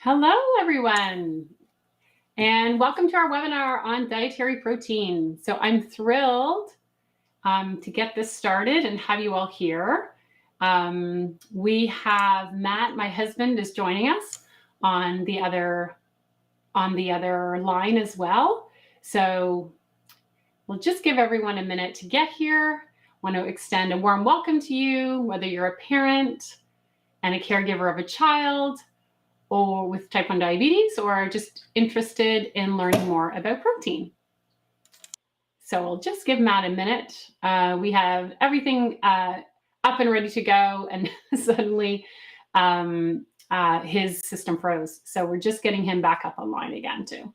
Hello, everyone, and welcome to our webinar on dietary protein. So I'm thrilled to get this started and have you all here. We have Matt, my husband, is joining us on the other line as well. So we'll just give everyone a minute to get here. Want to extend a warm welcome to you, whether you're a parent and a caregiver of a child, or with type 1 diabetes, or just interested in learning more about protein. So we'll just give Matt a minute. We have everything up and ready to go, and suddenly his system froze. So we're just getting him back up online again too.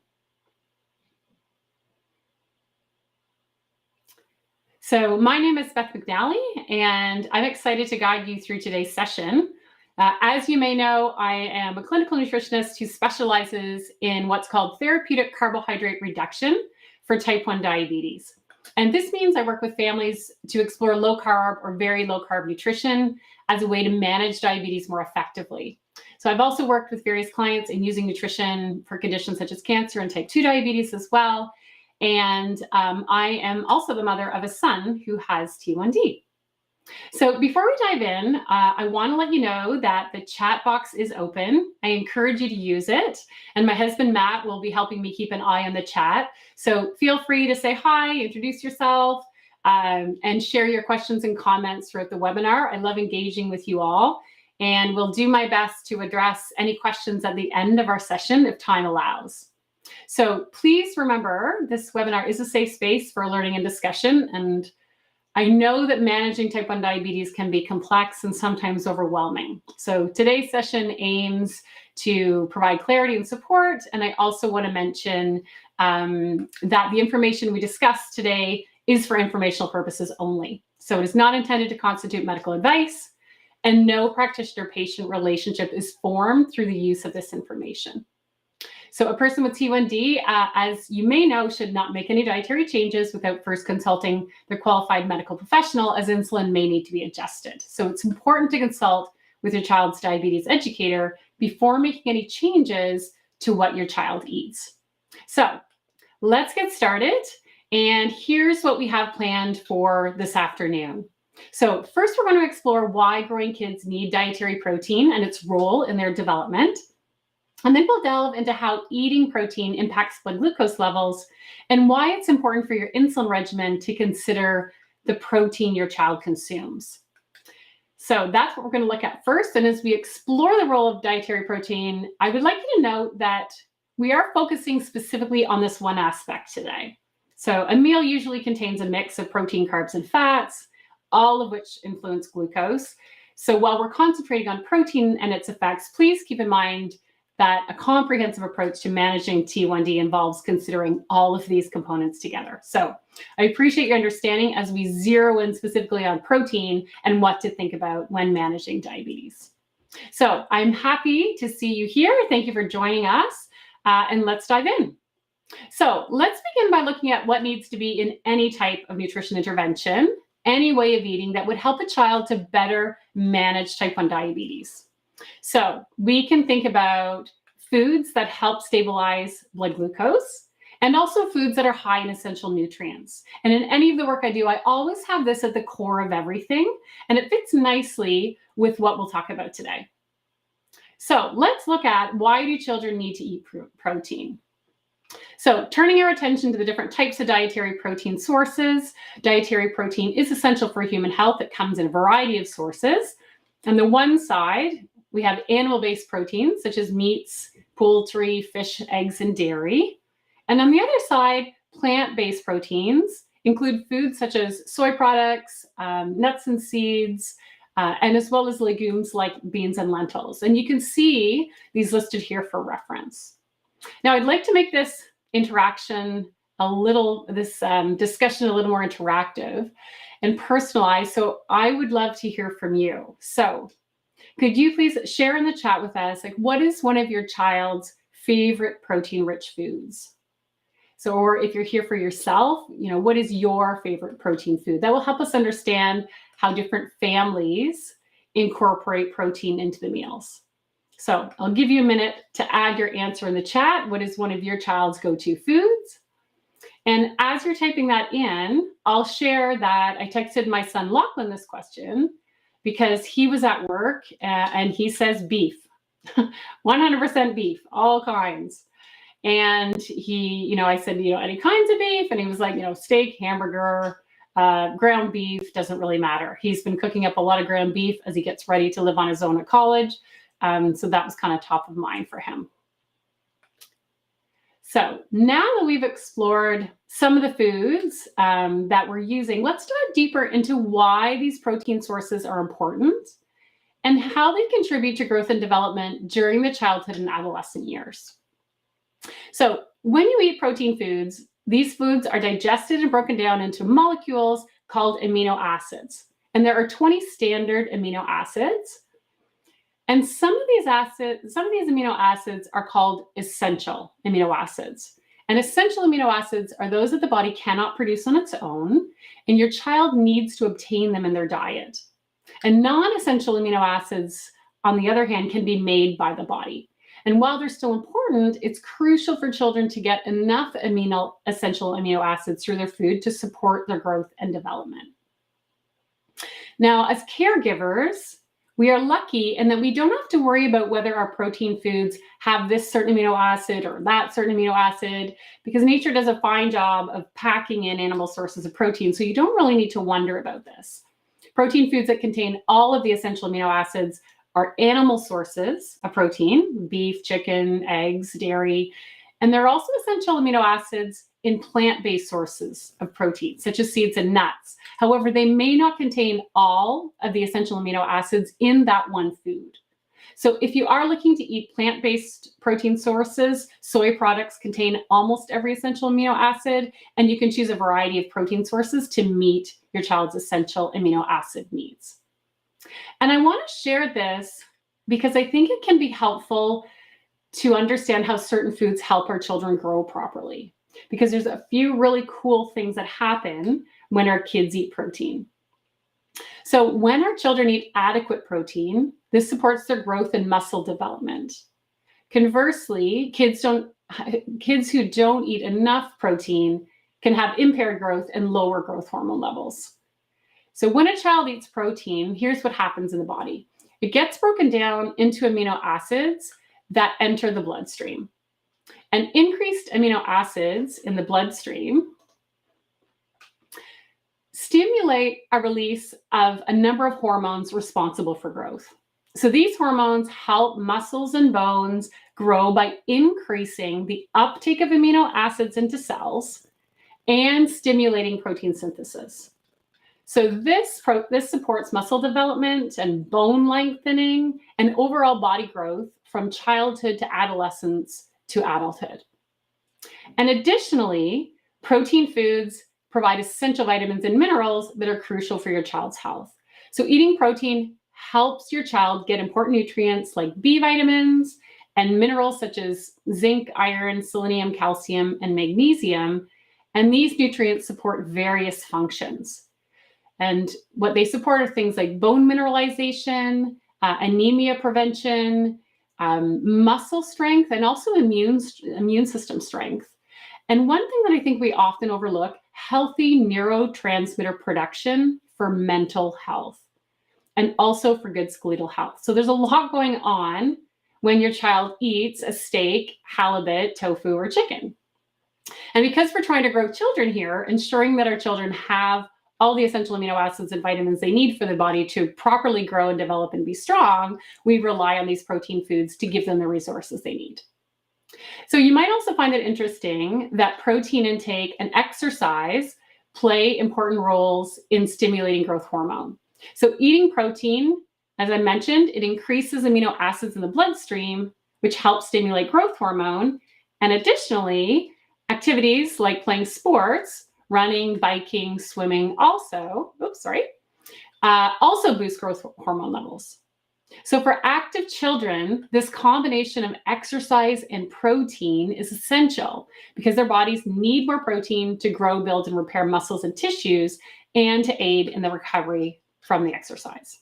So my name is Beth McNally, and I'm excited to guide you through today's session. As you may know, I am a clinical nutritionist who specializes in what's called therapeutic carbohydrate reduction for type 1 diabetes. And this means I work with families to explore low carb or very low carb nutrition as a way to manage diabetes more effectively. So I've also worked with various clients in using nutrition for conditions such as cancer and type 2 diabetes as well. And I am also the mother of a son who has T1D. So before we dive in, I want to let you know that the chat box is open. I encourage you to use it. And my husband, Matt, will be helping me keep an eye on the chat. So feel free to say hi, introduce yourself, and share your questions and comments throughout the webinar. I love engaging with you all. And we'll do my best to address any questions at the end of our session if time allows. So please remember, this webinar is a safe space for learning and discussion. And I know that managing type 1 diabetes can be complex and sometimes overwhelming. So today's session aims to provide clarity and support. And I also want to mention that the information we discuss today is for informational purposes only. So it is not intended to constitute medical advice, and no practitioner-patient relationship is formed through the use of this information. So a person with T1D, as you may know, should not make any dietary changes without first consulting their qualified medical professional, as insulin may need to be adjusted. So it's important to consult with your child's diabetes educator before making any changes to what your child eats. So let's get started. And here's what we have planned for this afternoon. So first, we're going to explore why growing kids need dietary protein and its role in their development. And then we'll delve into how eating protein impacts blood glucose levels and why it's important for your insulin regimen to consider the protein your child consumes. So that's what we're going to look at first. And as we explore the role of dietary protein, I would like you to note that we are focusing specifically on this one aspect today. So a meal usually contains a mix of protein, carbs, and fats, all of which influence glucose. So while we're concentrating on protein and its effects, please keep in mind that a comprehensive approach to managing T1D involves considering all of these components together. So I appreciate your understanding as we zero in specifically on protein and what to think about when managing diabetes. So I'm happy to see you here. Thank you for joining us, and let's dive in. So let's begin by looking at what needs to be in any type of nutrition intervention, any way of eating that would help a child to better manage type 1 diabetes. So we can think about foods that help stabilize blood glucose and also foods that are high in essential nutrients. And in any of the work I do, I always have this at the core of everything, and it fits nicely with what we'll talk about today. So let's look at, why do children need to eat protein? So turning our attention to the different types of dietary protein sources, dietary protein is essential for human health. It comes in a variety of sources. On the one side, we have animal-based proteins, such as meats, poultry, fish, eggs, and dairy. And on the other side, plant-based proteins include foods such as soy products, nuts and seeds, and as well as legumes like beans and lentils. And you can see these listed here for reference. Now, I'd like to make this interaction discussion a little more interactive and personalized. So I would love to hear from you. So could you please share in the chat with us, like, what is one of your child's favorite protein-rich foods? So, or if you're here for yourself, what is your favorite protein food? That will help us understand how different families incorporate protein into the meals. So I'll give you a minute to add your answer in the chat. What is one of your child's go-to foods? And as you're typing that in, I'll share that I texted my son Lachlan this question because he was at work and he says beef, 100% beef, all kinds. And he, I said, any kinds of beef? And he was like, steak, hamburger, ground beef, doesn't really matter. He's been cooking up a lot of ground beef as he gets ready to live on his own at college. So that was kind of top of mind for him. So now that we've explored some of the foods that we're using, let's dive deeper into why these protein sources are important and how they contribute to growth and development during the childhood and adolescent years. So when you eat protein foods, these foods are digested and broken down into molecules called amino acids. And there are 20 standard amino acids. And some of these amino acids are called essential amino acids. And essential amino acids are those that the body cannot produce on its own, and your child needs to obtain them in their diet. And non-essential amino acids, on the other hand, can be made by the body. And while they're still important, it's crucial for children to get enough essential amino acids through their food to support their growth and development. Now, as caregivers, we are lucky in that we don't have to worry about whether our protein foods have this certain amino acid or that certain amino acid, because nature does a fine job of packing in animal sources of protein, so you don't really need to wonder about this. Protein foods that contain all of the essential amino acids are animal sources of protein, beef, chicken, eggs, dairy, and there are also essential amino acids in plant-based sources of protein, such as seeds and nuts. However, they may not contain all of the essential amino acids in that one food. So if you are looking to eat plant-based protein sources, soy products contain almost every essential amino acid, and you can choose a variety of protein sources to meet your child's essential amino acid needs. And I want to share this because I think it can be helpful to understand how certain foods help our children grow properly, because there's a few really cool things that happen when our kids eat protein. So when our children eat adequate protein, this supports their growth and muscle development. Conversely, kids who don't eat enough protein can have impaired growth and lower growth hormone levels. So when a child eats protein, here's what happens in the body. It gets broken down into amino acids that enter the bloodstream. And increased amino acids in the bloodstream stimulate a release of a number of hormones responsible for growth. So these hormones help muscles and bones grow by increasing the uptake of amino acids into cells and stimulating protein synthesis. So this supports muscle development and bone lengthening and overall body growth from childhood to adolescence to adulthood. And additionally, protein foods provide essential vitamins and minerals that are crucial for your child's health. So eating protein helps your child get important nutrients like B vitamins and minerals such as zinc, iron, selenium, calcium, and magnesium. And these nutrients support various functions. And what they support are things like bone mineralization, anemia prevention, muscle strength, and also immune system strength. And one thing that I think we often overlook, healthy neurotransmitter production for mental health and also for good skeletal health. So there's a lot going on when your child eats a steak, halibut, tofu, or chicken. And because we're trying to grow children here, ensuring that our children have all the essential amino acids and vitamins they need for the body to properly grow and develop and be strong, we rely on these protein foods to give them the resources they need. So you might also find it interesting that protein intake and exercise play important roles in stimulating growth hormone. So eating protein, as I mentioned, it increases amino acids in the bloodstream, which helps stimulate growth hormone. And additionally, activities like playing sports, running, biking, swimming also boost growth hormone levels. So for active children, this combination of exercise and protein is essential because their bodies need more protein to grow, build, and repair muscles and tissues and to aid in the recovery from the exercise.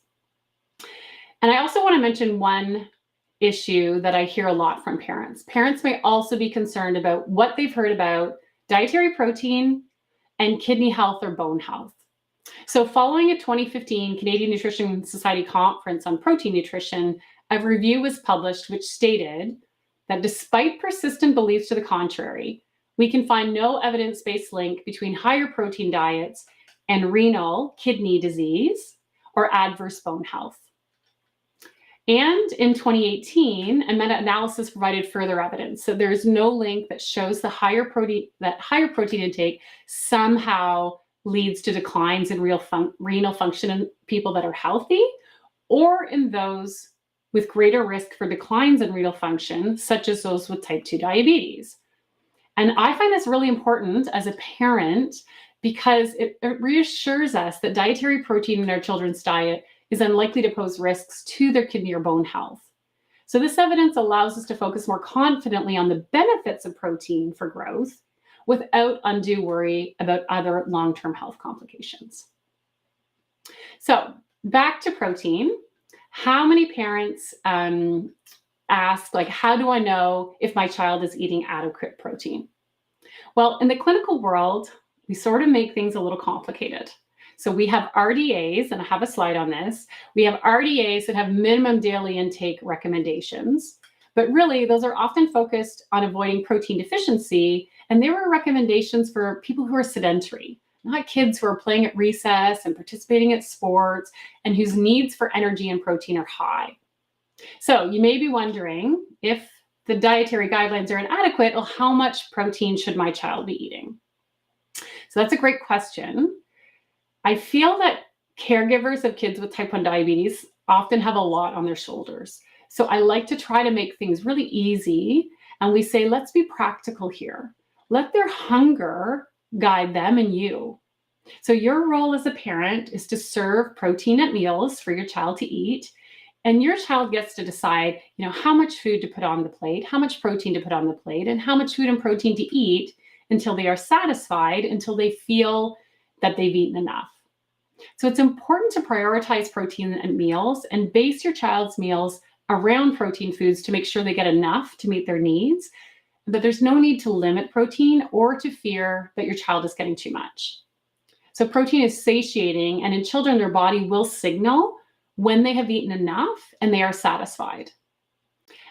And I also want to mention one issue that I hear a lot from parents. Parents may also be concerned about what they've heard about dietary protein and kidney health or bone health. So following a 2015 Canadian Nutrition Society conference on protein nutrition, a review was published which stated that despite persistent beliefs to the contrary, we can find no evidence-based link between higher protein diets and renal kidney disease or adverse bone health. And in 2018, a meta-analysis provided further evidence. So there's no link that shows that higher protein intake somehow leads to declines in renal function in people that are healthy, or in those with greater risk for declines in renal function, such as those with type 2 diabetes. And I find this really important as a parent because it reassures us that dietary protein in our children's diet is unlikely to pose risks to their kidney or bone health. So this evidence allows us to focus more confidently on the benefits of protein for growth without undue worry about other long-term health complications. So back to protein. How many parents ask, like, how do I know if my child is eating adequate protein? Well, in the clinical world, we sort of make things a little complicated. So we have RDAs, and I have a slide on this. We have RDAs that have minimum daily intake recommendations, but really those are often focused on avoiding protein deficiency, and they were recommendations for people who are sedentary, not kids who are playing at recess and participating at sports and whose needs for energy and protein are high. So you may be wondering, if the dietary guidelines are inadequate, well, how much protein should my child be eating? So that's a great question. I feel that caregivers of kids with type 1 diabetes often have a lot on their shoulders. So I like to try to make things really easy. And we say, let's be practical here. Let their hunger guide them and you. So your role as a parent is to serve protein at meals for your child to eat. And your child gets to decide, how much food to put on the plate, how much protein to put on the plate, and how much food and protein to eat until they are satisfied, until they feel that they've eaten enough. So it's important to prioritize protein at meals and base your child's meals around protein foods to make sure they get enough to meet their needs, but there's no need to limit protein or to fear that your child is getting too much. So protein is satiating, and in children, their body will signal when they have eaten enough and they are satisfied.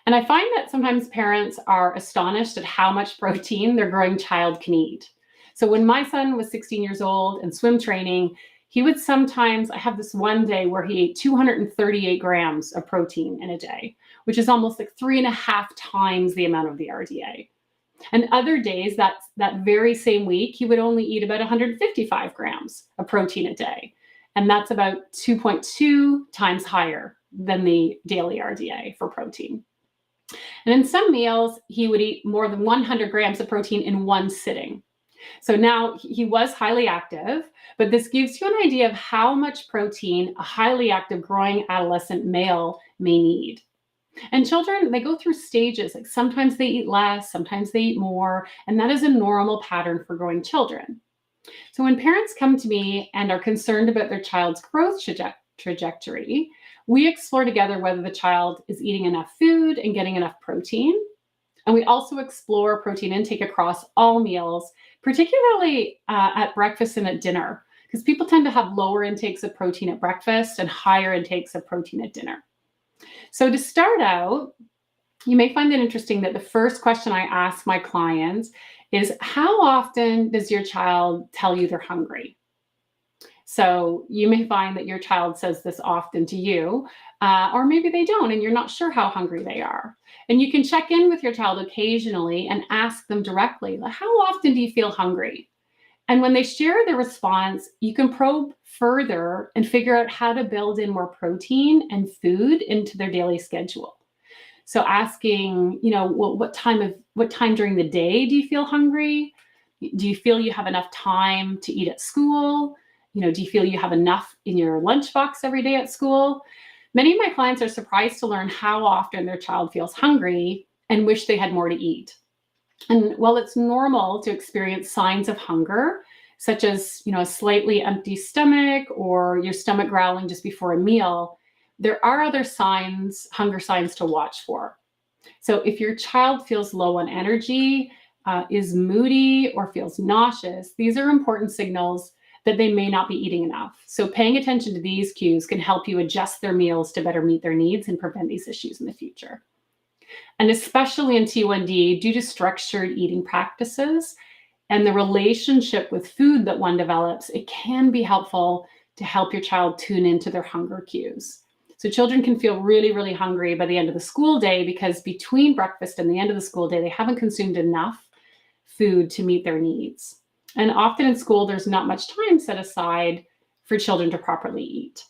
And I find that sometimes parents are astonished at how much protein their growing child can eat. So when my son was 16 years old and swim training, he would sometimes, I have this one day where he ate 238 grams of protein in a day, which is almost like 3.5 times the amount of the RDA. And other days, that very same week, he would only eat about 155 grams of protein a day. And that's about 2.2 times higher than the daily RDA for protein. And in some meals, he would eat more than 100 grams of protein in one sitting. So now he was highly active, but this gives you an idea of how much protein a highly active growing adolescent male may need. And children, they go through stages. Like sometimes they eat less, sometimes they eat more, and that is a normal pattern for growing children. So when parents come to me and are concerned about their child's growth trajectory, we explore together whether the child is eating enough food and getting enough protein. And we also explore protein intake across all meals, particularly at breakfast and at dinner, because people tend to have lower intakes of protein at breakfast and higher intakes of protein at dinner. So to start out, you may find it interesting that the first question I ask my clients is, how often does your child tell you they're hungry? So you may find that your child says this often to you, or maybe they don't, and you're not sure how hungry they are. And you can check in with your child occasionally and ask them directly, how often do you feel hungry? And when they share their response, you can probe further and figure out how to build in more protein and food into their daily schedule. So asking, well, what time during the day do you feel hungry? Do you feel you have enough time to eat at school? Do you feel you have enough in your lunchbox every day at school? Many of my clients are surprised to learn how often their child feels hungry and wish they had more to eat. And while it's normal to experience signs of hunger, such as, a slightly empty stomach or your stomach growling just before a meal, there are other signs, hunger signs to watch for. So if your child feels low on energy, is moody, or feels nauseous, these are important signals that they may not be eating enough. So paying attention to these cues can help you adjust their meals to better meet their needs and prevent these issues in the future. And especially in T1D, due to structured eating practices and the relationship with food that one develops, it can be helpful to help your child tune into their hunger cues. So children can feel really, really hungry by the end of the school day because between breakfast and the end of the school day, they haven't consumed enough food to meet their needs. And often in school, there's not much time set aside for children to properly eat.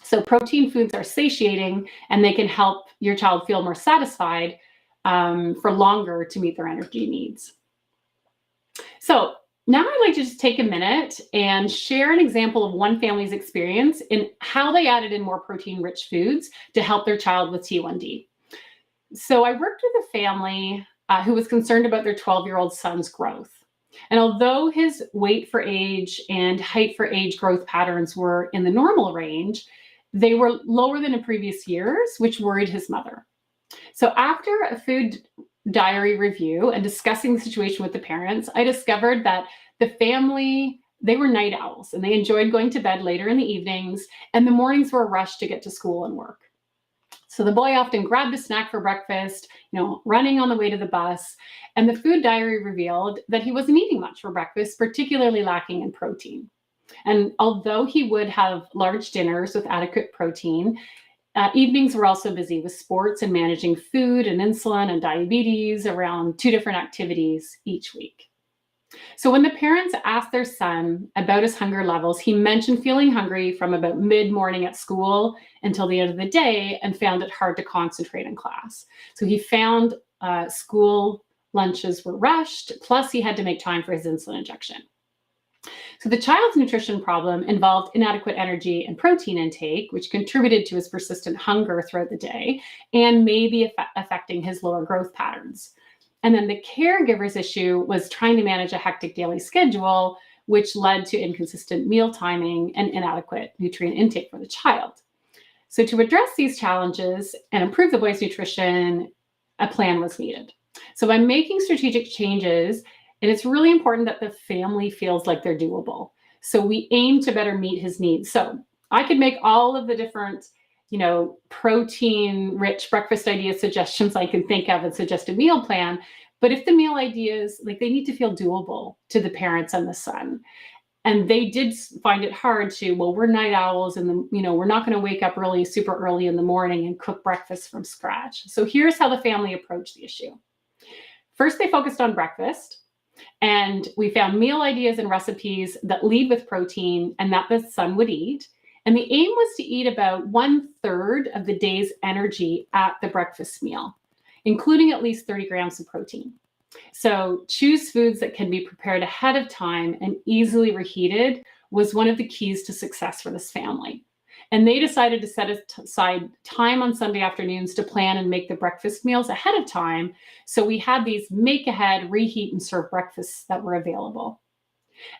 So protein foods are satiating, and they can help your child feel more satisfied for longer to meet their energy needs. So now I'd like to just take a minute and share an example of one family's experience in how they added in more protein-rich foods to help their child with T1D. So I worked with a family who was concerned about their 12-year-old son's growth. And although his weight for age and height for age growth patterns were in the normal range, they were lower than in previous years, which worried his mother. So after a food diary review and discussing the situation with the parents, I discovered that the family, they were night owls, and they enjoyed going to bed later in the evenings, and the mornings were a rush to get to school and work. So the boy often grabbed a snack for breakfast, running on the way to the bus, and the food diary revealed that he wasn't eating much for breakfast, particularly lacking in protein. And although he would have large dinners with adequate protein, evenings were also busy with sports and managing food and insulin and diabetes around 2 different activities each week. So when the parents asked their son about his hunger levels, he mentioned feeling hungry from about mid-morning at school until the end of the day and found it hard to concentrate in class. So he found school lunches were rushed, plus he had to make time for his insulin injection. So the child's nutrition problem involved inadequate energy and protein intake, which contributed to his persistent hunger throughout the day and may be affecting his lower growth patterns. And then the caregiver's issue was trying to manage a hectic daily schedule, which led to inconsistent meal timing and inadequate nutrient intake for the child. So to address these challenges and improve the boy's nutrition, a plan was needed. So by making strategic changes, and it's really important that the family feels like they're doable. So we aim to better meet his needs. So I could make all of the different protein-rich breakfast idea suggestions I can think of and suggest a meal plan. But if the meal ideas, they need to feel doable to the parents and the son. And they did find it hard to, we're night owls and we're not going to wake up super early in the morning and cook breakfast from scratch. So here's how the family approached the issue. First, they focused on breakfast. And we found meal ideas and recipes that lead with protein and that the son would eat. And the aim was to eat about 1/3 of the day's energy at the breakfast meal, including at least 30 grams of protein. So choose foods that can be prepared ahead of time and easily reheated was one of the keys to success for this family. And they decided to set aside time on Sunday afternoons to plan and make the breakfast meals ahead of time. So we had these make ahead, reheat, and serve breakfasts that were available.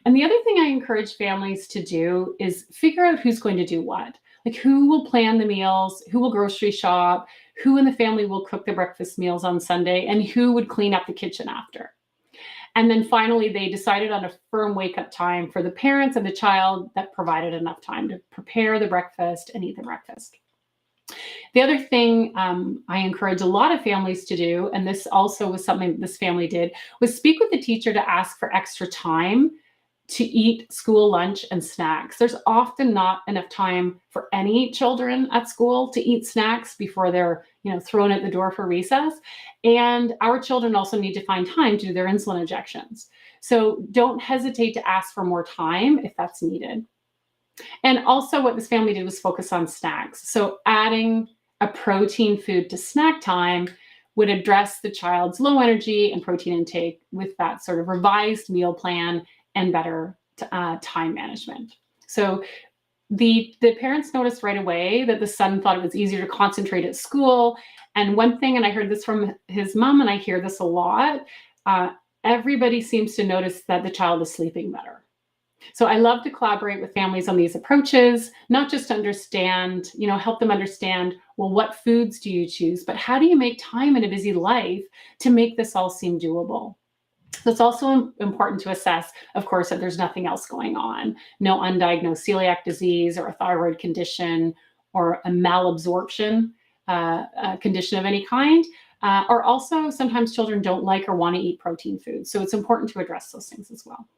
And the other thing I encourage families to do is figure out who's going to do what. Who will plan the meals, who will grocery shop, who in the family will cook the breakfast meals on Sunday, and who would clean up the kitchen after. And then finally, they decided on a firm wake-up time for the parents and the child that provided enough time to prepare the breakfast and eat the breakfast. The other thing I encourage a lot of families to do, and this also was something this family did, was speak with the teacher to ask for extra time to eat school lunch and snacks. There's often not enough time for any children at school to eat snacks before they're thrown at the door for recess. And our children also need to find time to do their insulin injections. So don't hesitate to ask for more time if that's needed. And also what this family did was focus on snacks. So adding a protein food to snack time would address the child's low energy and protein intake with that sort of revised meal plan and better time management. So the parents noticed right away that the son thought it was easier to concentrate at school. And one thing, and I heard this from his mom, and I hear this a lot, everybody seems to notice that the child is sleeping better. So I love to collaborate with families on these approaches, not just to understand, help them understand, well, what foods do you choose, but how do you make time in a busy life to make this all seem doable? So it's also important to assess, of course, that there's nothing else going on, no undiagnosed celiac disease or a thyroid condition or a malabsorption condition of any kind. Or also sometimes children don't like or want to eat protein foods. So it's important to address those things as well.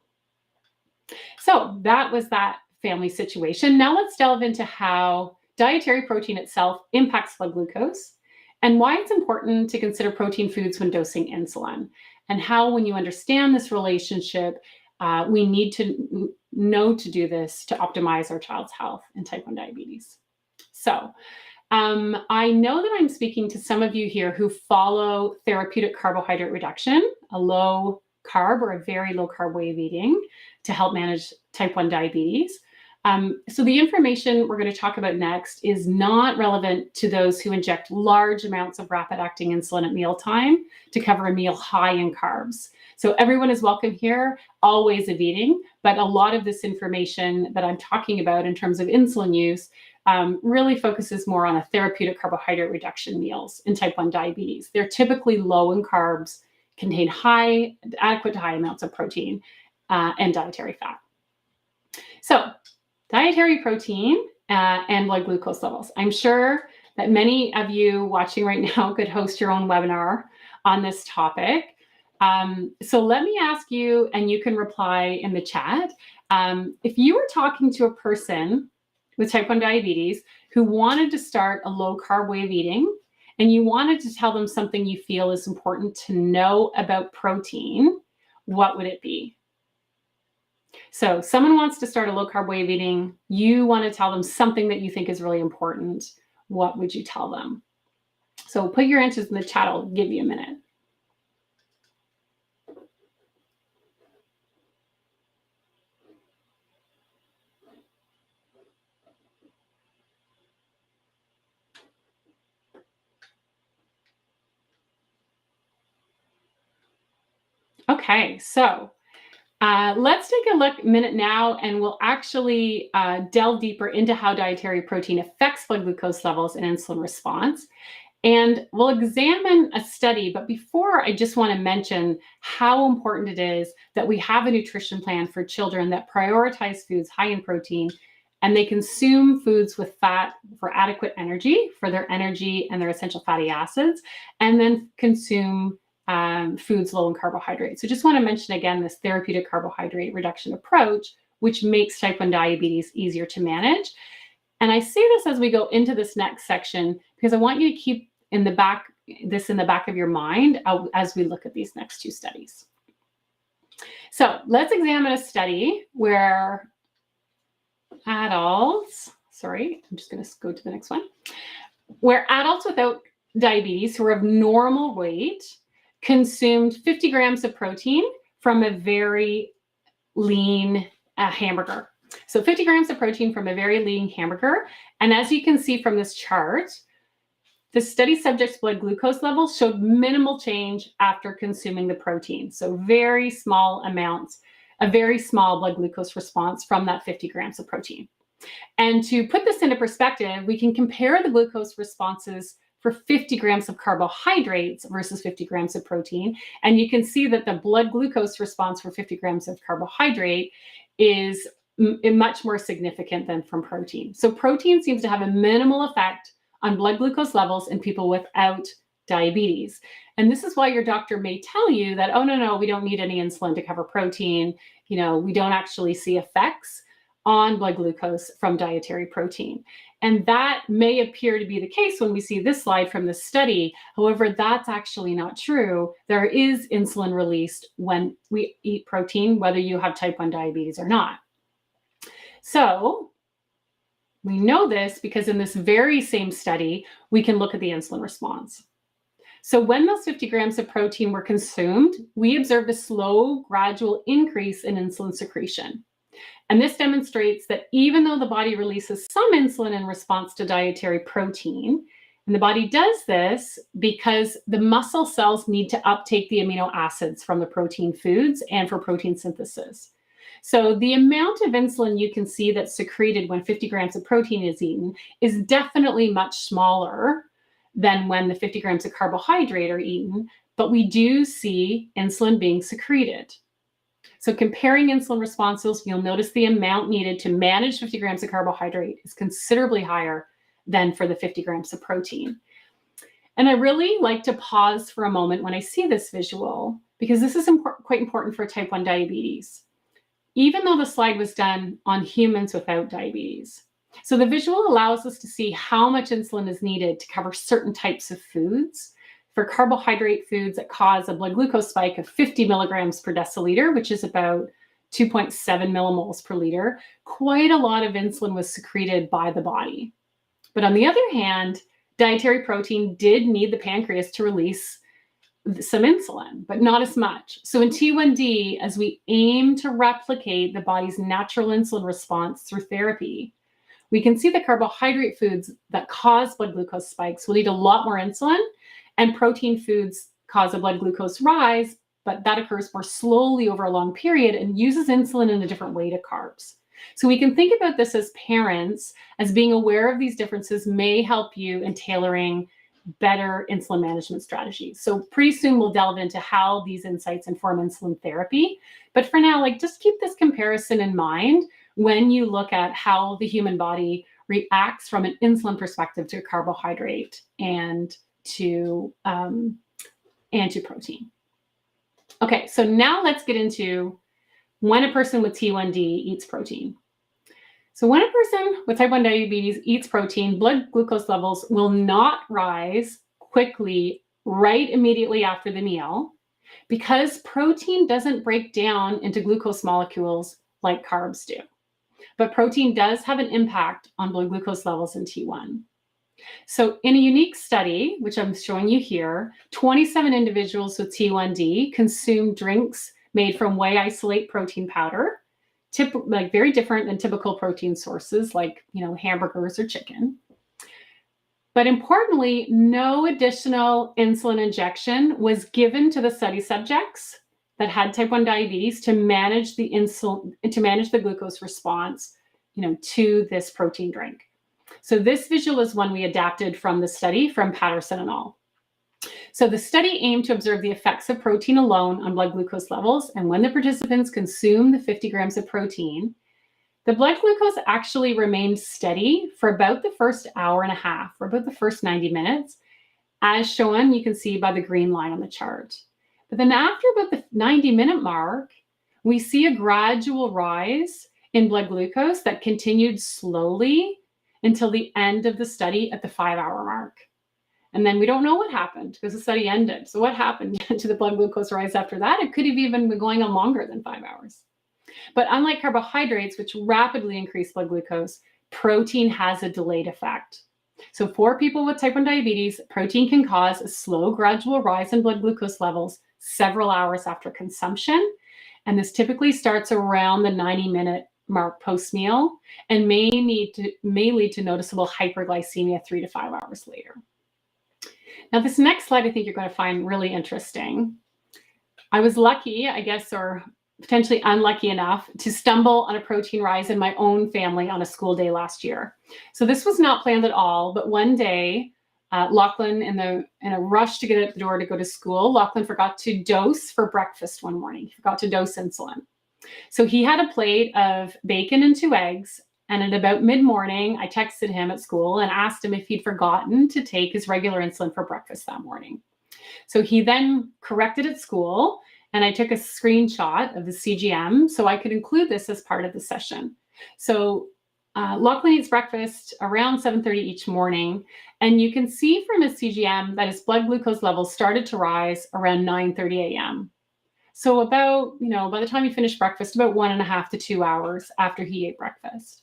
So that was that family situation. Now let's delve into how dietary protein itself impacts blood glucose and why it's important to consider protein foods when dosing insulin, and how, when you understand this relationship, we need to know to do this to optimize our child's health in type 1 diabetes. So I know that I'm speaking to some of you here who follow therapeutic carbohydrate reduction, a low carb or a very low carb way of eating to help manage type 1 diabetes. So the information we're going to talk about next is not relevant to those who inject large amounts of rapid-acting insulin at mealtime to cover a meal high in carbs. So everyone is welcome here, all ways of eating, but a lot of this information that I'm talking about in terms of insulin use really focuses more on a therapeutic carbohydrate reduction meals in type 1 diabetes. They're typically low in carbs, contain adequate to high amounts of protein and dietary fat. So dietary protein and blood glucose levels. I'm sure that many of you watching right now could host your own webinar on this topic. So let me ask you, and you can reply in the chat, if you were talking to a person with type 1 diabetes who wanted to start a low carb way of eating, and you wanted to tell them something you feel is important to know about protein, what would it be? So someone wants to start a low carb way of eating. You want to tell them something that you think is really important. What would you tell them? So put your answers in the chat. I'll give you a minute. Okay, so let's take a minute now, and we'll actually delve deeper into how dietary protein affects blood glucose levels and insulin response. And we'll examine a study, but before, I just want to mention how important it is that we have a nutrition plan for children that prioritize foods high in protein, and they consume foods with fat for adequate energy, for their energy and their essential fatty acids, and then consume foods low in carbohydrates. So just want to mention again this therapeutic carbohydrate reduction approach, which makes type 1 diabetes easier to manage. And I say this as we go into this next section because I want you to keep in the back of your mind as we look at these next two studies. So let's examine a study where adults, I'm just going to go to the next one, where adults without diabetes who are of normal weight consumed 50 grams of protein from a very lean hamburger. So 50 grams of protein from a very lean hamburger. And as you can see from this chart, the study subjects' blood glucose levels showed minimal change after consuming the protein. So very small amounts, a very small blood glucose response from that 50 grams of protein. And to put this into perspective, we can compare the glucose responses for 50 grams of carbohydrates versus 50 grams of protein. And you can see that the blood glucose response for 50 grams of carbohydrate is much more significant than from protein. So protein seems to have a minimal effect on blood glucose levels in people without diabetes. And this is why your doctor may tell you that, oh, no, we don't need any insulin to cover protein. We don't actually see effects on blood glucose from dietary protein. And that may appear to be the case when we see this slide from this study. However, that's actually not true. There is insulin released when we eat protein, whether you have type 1 diabetes or not. So we know this because in this very same study, we can look at the insulin response. So when those 50 grams of protein were consumed, we observed a slow, gradual increase in insulin secretion. And this demonstrates that even though the body releases some insulin in response to dietary protein, and the body does this because the muscle cells need to uptake the amino acids from the protein foods and for protein synthesis. So the amount of insulin you can see that's secreted when 50 grams of protein is eaten is definitely much smaller than when the 50 grams of carbohydrate are eaten, but we do see insulin being secreted. So comparing insulin responses, you'll notice the amount needed to manage 50 grams of carbohydrate is considerably higher than for the 50 grams of protein. And I really like to pause for a moment when I see this visual, because this is quite important for type 1 diabetes, even though the slide was done on humans without diabetes. So the visual allows us to see how much insulin is needed to cover certain types of foods. For carbohydrate foods that cause a blood glucose spike of 50 milligrams per deciliter, which is about 2.7 millimoles per liter, quite a lot of insulin was secreted by the body. But on the other hand, dietary protein did need the pancreas to release some insulin, but not as much. So in T1D, as we aim to replicate the body's natural insulin response through therapy, we can see the carbohydrate foods that cause blood glucose spikes will need a lot more insulin, and protein foods cause a blood glucose rise, but that occurs more slowly over a long period and uses insulin in a different way to carbs. So we can think about this as parents, as being aware of these differences may help you in tailoring better insulin management strategies. So pretty soon we'll delve into how these insights inform insulin therapy. But for now, just keep this comparison in mind when you look at how the human body reacts from an insulin perspective to carbohydrate and to protein. Okay, so now let's get into when a person with T1D eats protein. So when a person with type 1 diabetes eats protein, blood glucose levels will not rise quickly right immediately after the meal, because protein doesn't break down into glucose molecules like carbs do. But protein does have an impact on blood glucose levels in T1. So in a unique study, which I'm showing you here, 27 individuals with T1D consumed drinks made from whey isolate protein powder, very different than typical protein sources like hamburgers or chicken. But importantly, no additional insulin injection was given to the study subjects that had type 1 diabetes to manage the glucose response, to this protein drink. So this visual is one we adapted from the study from Patterson et al. So the study aimed to observe the effects of protein alone on blood glucose levels. And when the participants consumed the 50 grams of protein, the blood glucose actually remained steady for about the first hour and a half, or about the first 90 minutes, as shown, you can see by the green line on the chart. But then after about the 90-minute mark, we see a gradual rise in blood glucose that continued slowly until the end of the study at the 5-hour mark. And then we don't know what happened because the study ended. So what happened to the blood glucose rise after that? It could have even been going on longer than 5 hours. But unlike carbohydrates, which rapidly increase blood glucose, protein has a delayed effect. So for people with type 1 diabetes, protein can cause a slow, gradual rise in blood glucose levels several hours after consumption. And this typically starts around the 90-minute mark post-meal and may lead to noticeable hyperglycemia 3 to 5 hours later. Now, this next slide I think you're going to find really interesting. I was lucky, I guess, or potentially unlucky enough to stumble on a protein rise in my own family on a school day last year. So this was not planned at all, but one day, Lachlan, in a rush to get out the door to go to school, Lachlan forgot to dose for breakfast one morning. He forgot to dose insulin. So he had a plate of bacon and 2 eggs. And at about mid-morning, I texted him at school and asked him if he'd forgotten to take his regular insulin for breakfast that morning. So he then corrected at school, and I took a screenshot of the CGM so I could include this as part of the session. So Lachlan eats breakfast around 7:30 each morning, and you can see from his CGM that his blood glucose levels started to rise around 9:30 a.m. So about, by the time he finished breakfast, about 1.5 to 2 hours after he ate breakfast.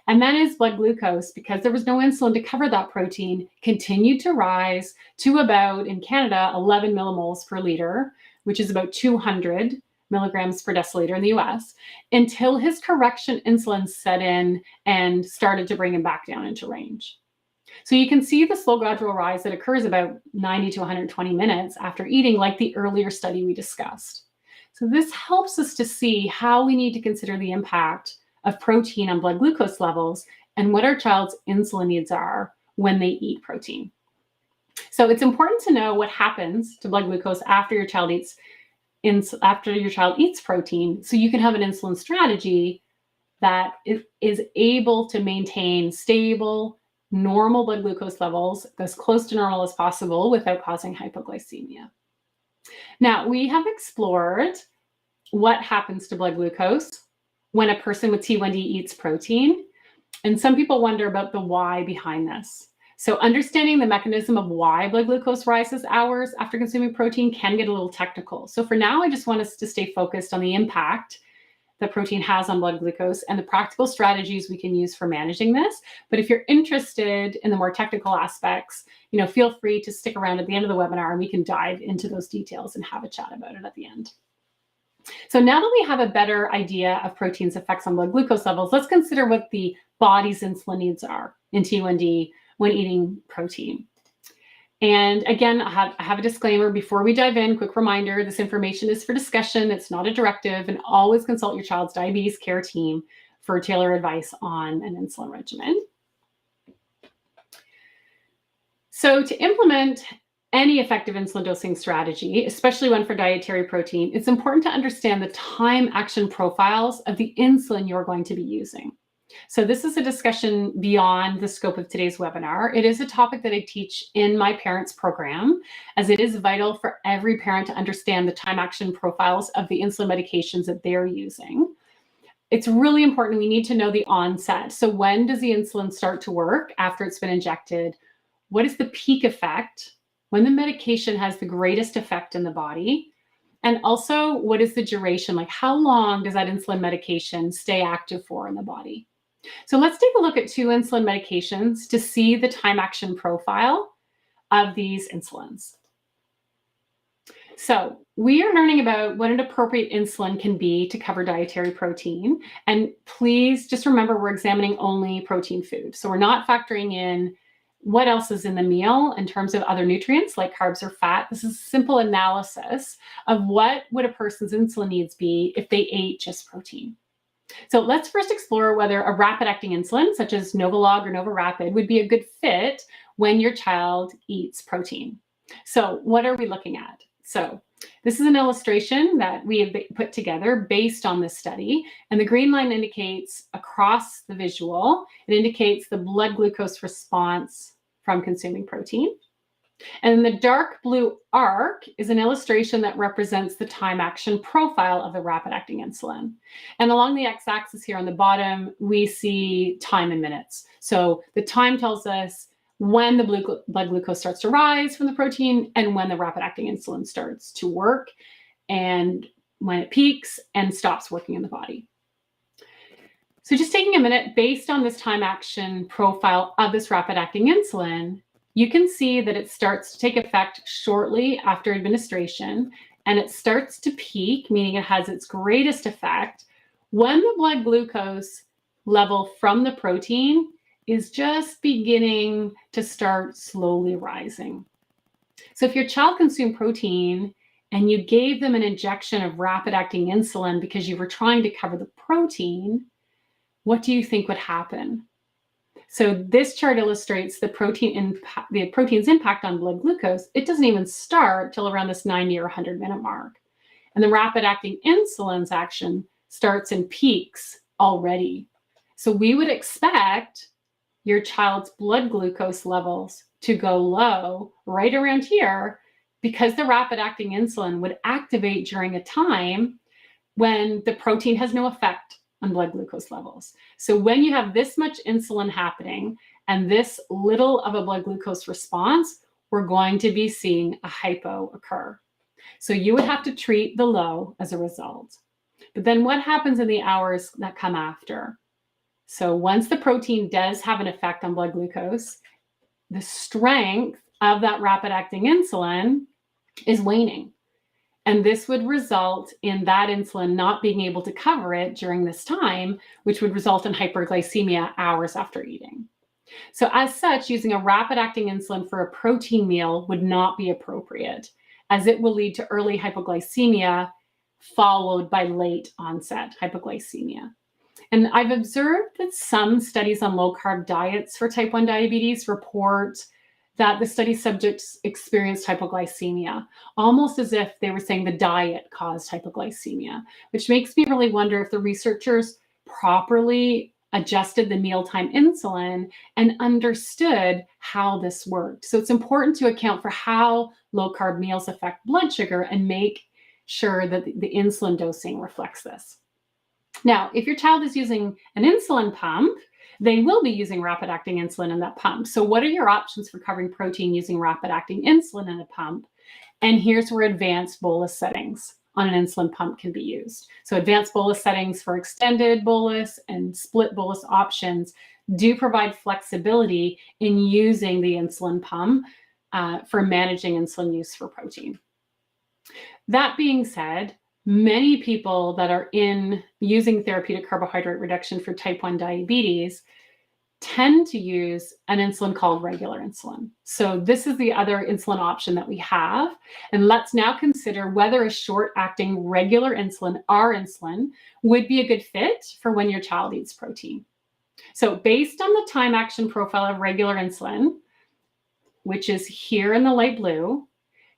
And then his blood glucose, because there was no insulin to cover that protein, continued to rise to about, in Canada, 11 millimoles per liter, which is about 200 milligrams per deciliter in the US, until his correction insulin set in and started to bring him back down into range. So you can see the slow gradual rise that occurs about 90 to 120 minutes after eating, like the earlier study we discussed. So this helps us to see how we need to consider the impact of protein on blood glucose levels and what our child's insulin needs are when they eat protein. So it's important to know what happens to blood glucose after your child eats protein, so you can have an insulin strategy that is able to maintain stable, normal blood glucose levels as close to normal as possible without causing hypoglycemia. Now, we have explored what happens to blood glucose when a person with T1D eats protein, and some people wonder about the why behind this. So understanding the mechanism of why blood glucose rises hours after consuming protein can get a little technical. So for now, I just want us to stay focused on the impact that protein has on blood glucose and the practical strategies we can use for managing this. But if you're interested in the more technical aspects, feel free to stick around at the end of the webinar and we can dive into those details and have a chat about it at the end. So now that we have a better idea of protein's effects on blood glucose levels, let's consider what the body's insulin needs are in T1D when eating protein. And again, I have a disclaimer before we dive in. Quick reminder, this information is for discussion. It's not a directive, and always consult your child's diabetes care team for tailored advice on an insulin regimen. So to implement any effective insulin dosing strategy, especially one for dietary protein, it's important to understand the time action profiles of the insulin you're going to be using. So this is a discussion beyond the scope of today's webinar. It is a topic that I teach in my parents program, as it is vital for every parent to understand the time action profiles of the insulin medications that they're using. It's really important. We need to know the onset. So when does the insulin start to work after it's been injected? What is the peak effect? When the medication has the greatest effect in the body? And also, what is the duration? Like, how long does that insulin medication stay active for in the body? So let's take a look at 2 insulin medications to see the time action profile of these insulins. So we are learning about what an appropriate insulin can be to cover dietary protein. And please just remember, we're examining only protein food. So we're not factoring in what else is in the meal in terms of other nutrients like carbs or fat. This is a simple analysis of what would a person's insulin needs be if they ate just protein. So let's first explore whether a rapid-acting insulin, such as Novolog or NovaRapid, would be a good fit when your child eats protein. So what are we looking at? So this is an illustration that we have put together based on this study, and the green line indicates across the visual, it indicates the blood glucose response from consuming protein. And the dark blue arc is an illustration that represents the time action profile of the rapid-acting insulin. And along the x-axis here on the bottom, we see time in minutes. So the time tells us when the blood glucose starts to rise from the protein and when the rapid-acting insulin starts to work and when it peaks and stops working in the body. So just taking a minute, based on this time action profile of this rapid-acting insulin, you can see that it starts to take effect shortly after administration, and it starts to peak, meaning it has its greatest effect when the blood glucose level from the protein is just beginning to start slowly rising. So if your child consumed protein and you gave them an injection of rapid-acting insulin because you were trying to cover the protein, what do you think would happen? So this chart illustrates the protein's impact on blood glucose. It doesn't even start till around this 90 or 100-minute mark. And the rapid-acting insulin's action starts and peaks already. So we would expect your child's blood glucose levels to go low right around here, because the rapid-acting insulin would activate during a time when the protein has no effect on blood glucose levels. So when you have this much insulin happening and this little of a blood glucose response, we're going to be seeing a hypo occur. So you would have to treat the low as a result. But then what happens in the hours that come after? So once the protein does have an effect on blood glucose, the strength of that rapid-acting insulin is waning. And this would result in that insulin not being able to cover it during this time, which would result in hyperglycemia hours after eating. So as such, using a rapid-acting insulin for a protein meal would not be appropriate, as it will lead to early hypoglycemia followed by late onset hypoglycemia. And I've observed that some studies on low carb diets for type 1 diabetes report that the study subjects experienced hypoglycemia, almost as if they were saying the diet caused hypoglycemia, which makes me really wonder if the researchers properly adjusted the mealtime insulin and understood how this worked. So it's important to account for how low carb meals affect blood sugar and make sure that the insulin dosing reflects this. Now, if your child is using an insulin pump, they will be using rapid-acting insulin in that pump. So what are your options for covering protein using rapid-acting insulin in a pump? And here's where advanced bolus settings on an insulin pump can be used. So advanced bolus settings for extended bolus and split bolus options do provide flexibility in using the insulin pump for managing insulin use for protein. That being said, many people that are using therapeutic carbohydrate reduction for type 1 diabetes tend to use an insulin called regular insulin. So this is the other insulin option that we have. And let's now consider whether a short-acting regular insulin, our insulin, would be a good fit for when your child eats protein. So based on the time action profile of regular insulin, which is here in the light blue,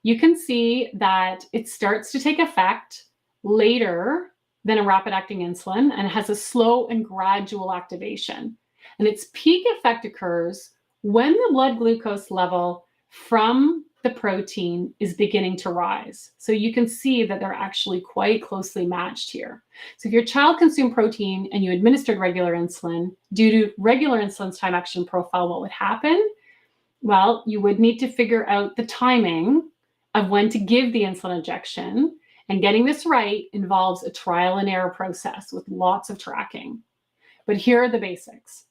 you can see that it starts to take effect later than a rapid-acting insulin and has a slow and gradual activation. And its peak effect occurs when the blood glucose level from the protein is beginning to rise. So you can see that they're actually quite closely matched here. So if your child consumed protein and you administered regular insulin, due to regular insulin's time action profile, what would happen? Well, you would need to figure out the timing of when to give the insulin injection. And getting this right involves a trial and error process with lots of tracking. But here are the basics.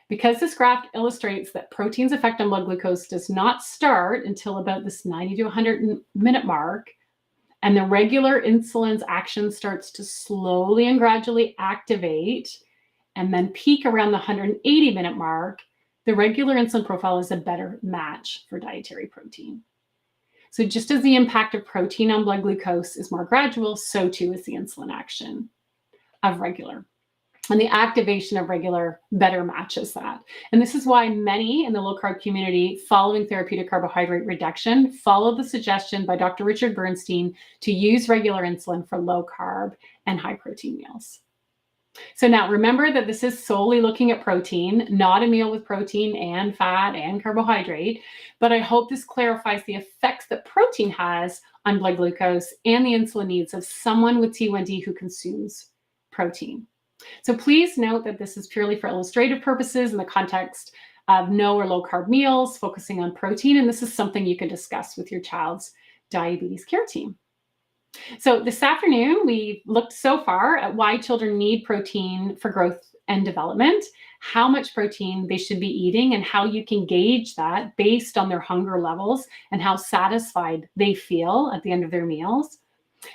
Because this graph illustrates that protein's effect on blood glucose does not start until about this 90 to 100 minute mark, and the regular insulin's action starts to slowly and gradually activate and then peak around the 180 minute mark, the regular insulin profile is a better match for dietary protein. So just as the impact of protein on blood glucose is more gradual, so too is the insulin action of regular. And the activation of regular better matches that. And this is why many in the low-carb community following therapeutic carbohydrate reduction follow the suggestion by Dr. Richard Bernstein to use regular insulin for low-carb and high-protein meals. So now remember that this is solely looking at protein, not a meal with protein and fat and carbohydrate, but I hope this clarifies the effects that protein has on blood glucose and the insulin needs of someone with T1D who consumes protein. So please note that this is purely for illustrative purposes in the context of no or low carb meals, focusing on protein, and this is something you can discuss with your child's diabetes care team. So this afternoon, we looked so far at why children need protein for growth and development, how much protein they should be eating, and how you can gauge that based on their hunger levels and how satisfied they feel at the end of their meals,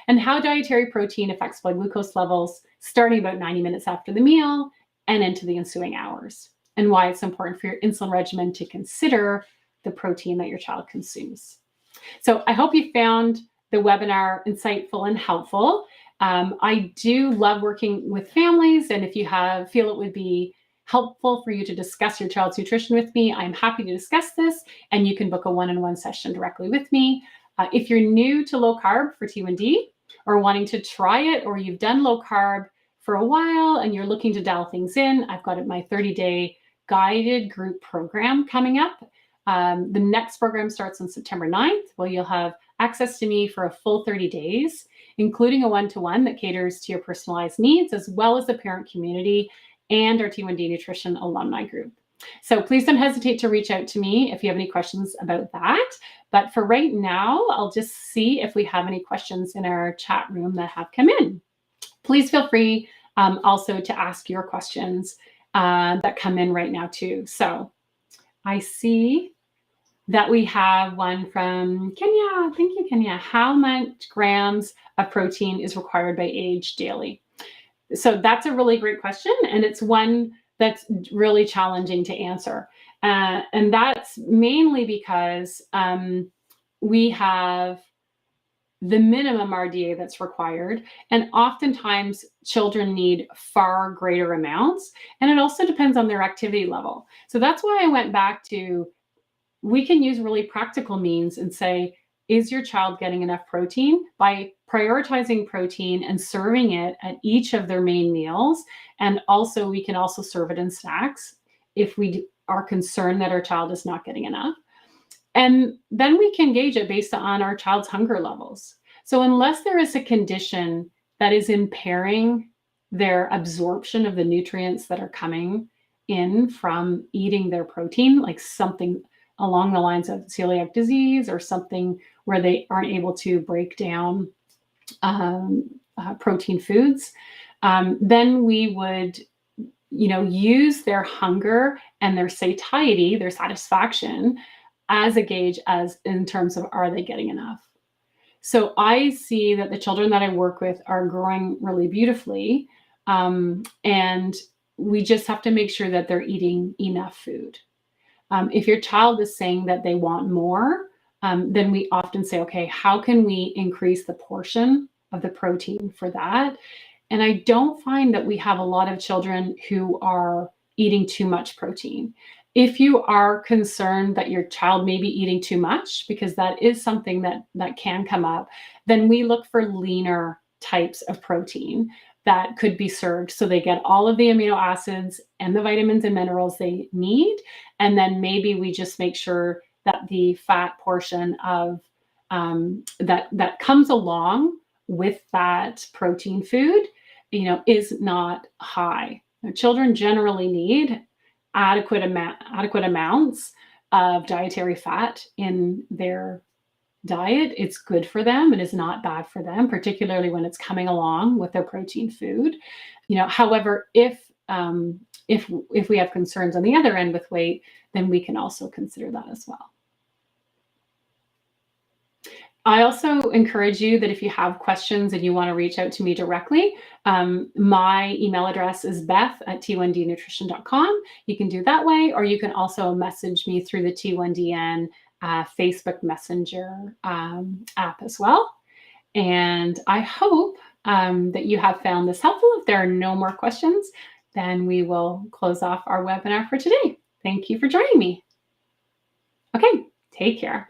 and how dietary protein affects blood glucose levels starting about 90 minutes after the meal and into the ensuing hours, and why it's important for your insulin regimen to consider the protein that your child consumes. So I hope you found the webinar insightful and helpful. I do love working with families, and if you feel it would be helpful for you to discuss your child's nutrition with me, I'm happy to discuss this, and you can book a one-on-one session directly with me. If you're new to low carb for T1D or wanting to try it, or you've done low carb for a while and you're looking to dial things in, I've got my 30-day guided group program coming up. The next program starts on September 9th, where you'll have access to me for a full 30 days, including a one-to-one that caters to your personalized needs, as well as the parent community and our T1D Nutrition alumni group. So please don't hesitate to reach out to me if you have any questions about that. But for right now, I'll just see if we have any questions in our chat room that have come in. Please feel free also to ask your questions that come in right now too. So I see that we have one from Kenya. Thank you, Kenya. How much grams of protein is required by age daily? So that's a really great question, and it's one that's really challenging to answer. And that's mainly because we have the minimum RDA that's required. And oftentimes children need far greater amounts. And it also depends on their activity level. So that's why I went back to, we can use really practical means and say, is your child getting enough protein? By prioritizing protein and serving it at each of their main meals. And also we can also serve it in snacks if we are concerned that our child is not getting enough. And then we can gauge it based on our child's hunger levels. So unless there is a condition that is impairing their absorption of the nutrients that are coming in from eating their protein, like something along the lines of celiac disease or something where they aren't able to break down protein foods, then we would use their hunger and their satiety, their satisfaction, as a gauge as in terms of, are they getting enough? So I see that the children that I work with are growing really beautifully. And we just have to make sure that they're eating enough food. If your child is saying that they want more, then we often say, okay, how can we increase the portion of the protein for that? And I don't find that we have a lot of children who are eating too much protein. If you are concerned that your child may be eating too much, because that is something that can come up, then we look for leaner types of protein that could be served so they get all of the amino acids and the vitamins and minerals they need. And then maybe we just make sure that the fat portion of that comes along with that protein food, is not high. Children generally need adequate amounts of dietary fat in their diet. It's good for them. It is not bad for them, particularly when it's coming along with their protein food. However, if we have concerns on the other end with weight, then we can also consider that as well. I also encourage you that if you have questions and you want to reach out to me directly, my email address is beth@t1dnutrition.com. You can do that way, or you can also message me through the T1DN Facebook Messenger app as well. And I hope that you have found this helpful. If there are no more questions, then we will close off our webinar for today. Thank you for joining me. Okay, take care.